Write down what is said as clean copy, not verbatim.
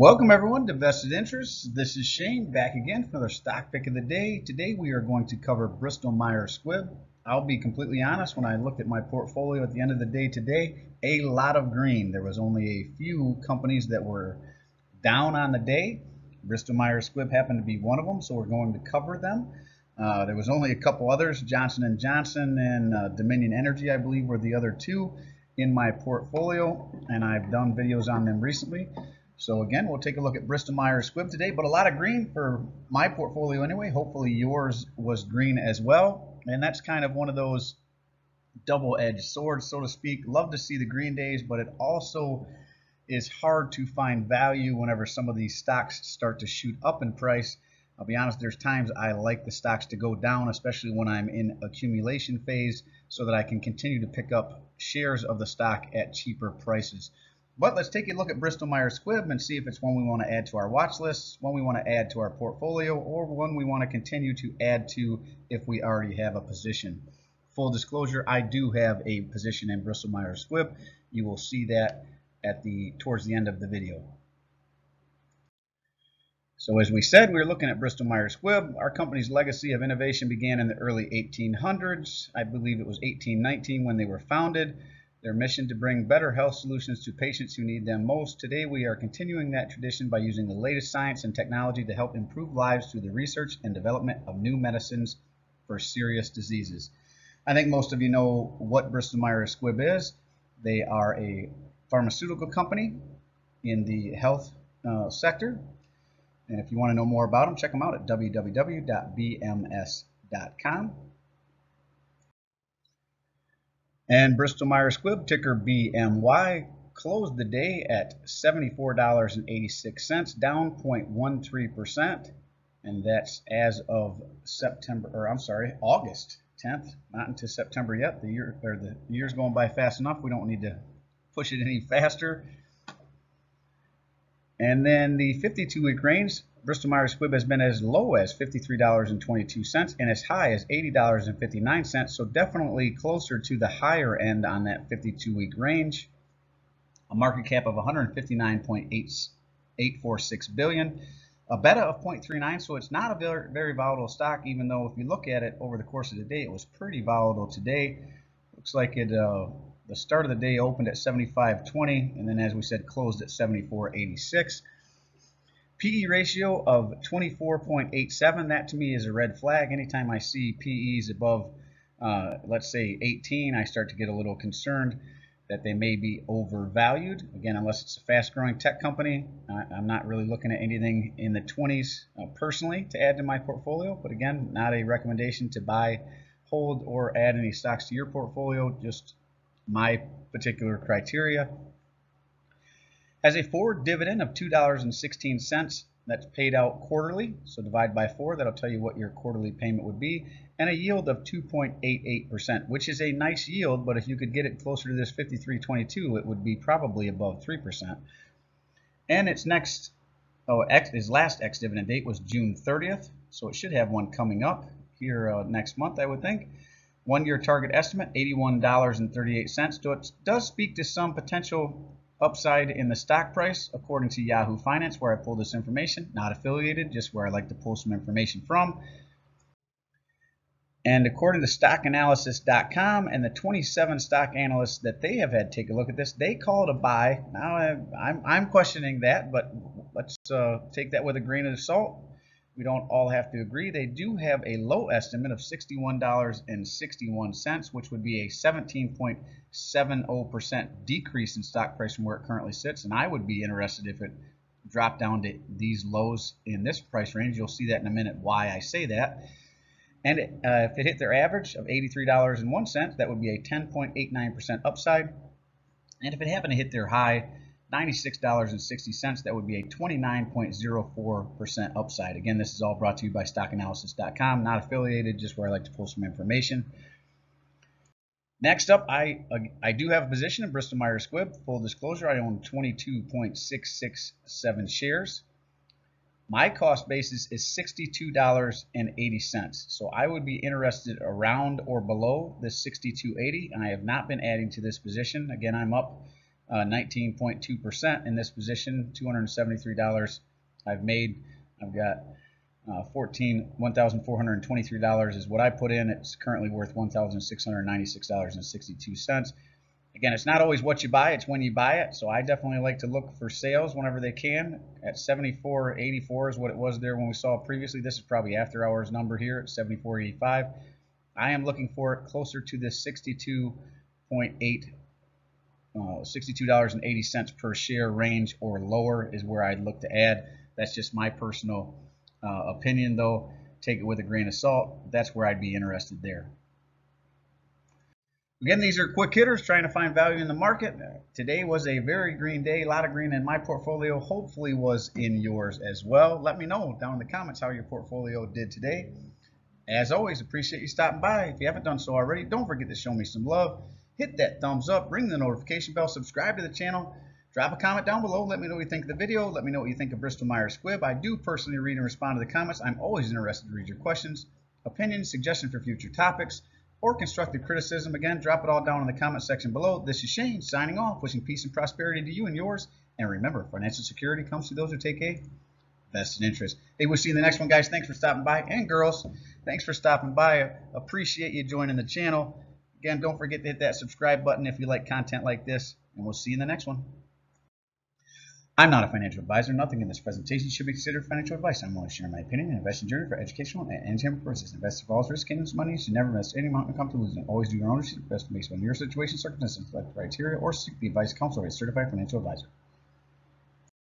Welcome everyone to Vested Interests. This is Shane back again for another stock pick of the day. Today we are going to cover Bristol Myers Squibb. I'll be completely honest, when I looked at my portfolio at the end of the day today, a lot of green. There was only a few companies that were down on the day. Bristol Myers Squibb happened to be one of them, so we're going to cover them. There was only a couple others, Johnson & Johnson and Dominion Energy, I believe, were the other two in my portfolio, and I've done videos on them recently. So again, we'll take a look at Bristol Myers Squibb today, but a lot of green for my portfolio anyway. Hopefully yours was green as well. And that's kind of one of those double-edged swords, so to speak. Love to see the green days, but it also is hard to find value whenever some of these stocks start to shoot up in price. I'll be honest, there's times I like the stocks to go down, especially when I'm in accumulation phase, so that I can continue to pick up shares of the stock at cheaper prices. But let's take a look at Bristol Myers Squibb and see if it's one we want to add to our watch list, one we want to add to our portfolio, or one we want to continue to add to if we already have a position. Full disclosure, I do have a position in Bristol Myers Squibb. You will see that at towards the end of the video. So as we said, we were looking at Bristol Myers Squibb. Our company's legacy of innovation began in the early 1800s. I believe it was 1819 when they were founded. Their mission to bring better health solutions to patients who need them most. Today we are continuing that tradition by using the latest science and technology to help improve lives through the research and development of new medicines for serious diseases. I think most of you know what Bristol Myers Squibb is. They are a pharmaceutical company in the health sector. And if you want to know more about them, check them out at www.bms.com. And Bristol Myers Squibb, ticker BMY, closed the day at $74.86, down 0.13%, and that's as of August 10th. Not into September yet. The year's going by fast enough. We don't need to push it any faster. And then the 52-week range, Bristol Myers Squibb has been as low as $53.22 and as high as $80.59, so definitely closer to the higher end on that 52-week range. A market cap of $159.846 billion, a beta of 0.39, so it's not a very volatile stock, even though if you look at it over the course of the day, it was pretty volatile today. Looks like it the start of the day opened at 75.20, and then as we said, closed at 74.86. PE ratio of 24.87. That to me is a red flag. Anytime I see PEs above, let's say 18, I start to get a little concerned that they may be overvalued. Again, unless it's a fast-growing tech company, I'm not really looking at anything in the 20s personally to add to my portfolio. But again, not a recommendation to buy, hold, or add any stocks to your portfolio. Just my particular criteria. Has a forward dividend of $2.16 that's paid out quarterly. So divide by 4, that'll tell you what your quarterly payment would be. And a yield of 2.88%, which is a nice yield, but if you could get it closer to this 53.22, it would be probably above 3%. And its his last ex-dividend date was June 30th, so it should have one coming up here next month, I would think. 1-year target estimate, $81.38. So it does speak to some potential upside in the stock price, according to Yahoo Finance, where I pulled this information. Not affiliated, just where I like to pull some information from. And according to stockanalysis.com and the 27 stock analysts that they have had take a look at this, they call it a buy. Now I'm questioning that, but let's take that with a grain of salt. We don't all have to agree. They do have a low estimate of $61.61, which would be a 17.70% decrease in stock price from where it currently sits. And I would be interested if it dropped down to these lows in this price range. You'll see that in a minute why I say that. And if it hit their average of $83.01, that would be a 10.89% upside. And if it happened to hit their high, $96.60, that would be a 29.04% upside. Again, this is all brought to you by stockanalysis.com, not affiliated, just where I like to pull some information. Next up, I do have a position in Bristol Myers Squibb. Full disclosure, I own 22.667 shares. My cost basis is $62.80. So I would be interested around or below this $62.80, and I have not been adding to this position. Again, I'm up 19.2% in this position. $273 I've made. I've got $1,423 is what I put in. It's currently worth $1,696.62. Again, it's not always what you buy, it's when you buy it. So I definitely like to look for sales whenever they can. At 74.84 is what it was there when we saw it previously. This is probably after hours number here at 74.85. I am looking for it closer to the $62.80 per share range or lower is where I'd look to add. That's just my personal opinion, though. Take it with a grain of salt. That's where I'd be interested there. Again, these are quick hitters trying to find value in the market. Today was a very green day. A lot of green in my portfolio. Hopefully was in yours as well. Let me know down in the comments how your portfolio did today. As always, appreciate you stopping by. If you haven't done so already, don't forget to show me some love. Hit that thumbs up, ring the notification bell, subscribe to the channel. Drop a comment down below. Let me know what you think of the video. Let me know what you think of Bristol Myers Squibb. I do personally read and respond to the comments. I'm always interested to read your questions, opinions, suggestions for future topics, or constructive criticism. Again, drop it all down in the comment section below. This is Shane signing off, wishing peace and prosperity to you and yours. And remember, financial security comes to those who take a vested interest. Hey, we'll see you in the next one, guys. Thanks for stopping by. And girls, thanks for stopping by. Appreciate you joining the channel. Again, don't forget to hit that subscribe button if you like content like this. And we'll see you in the next one. I'm not a financial advisor. Nothing in this presentation should be considered financial advice. I'm only sharing my opinion and investing journey for educational and entertainment purposes. Invest involves risk, gains money. You should never invest any amount in income to lose. And always do your own research based on your situation, circumstances, criteria, or seek the advice counsel of a certified financial advisor.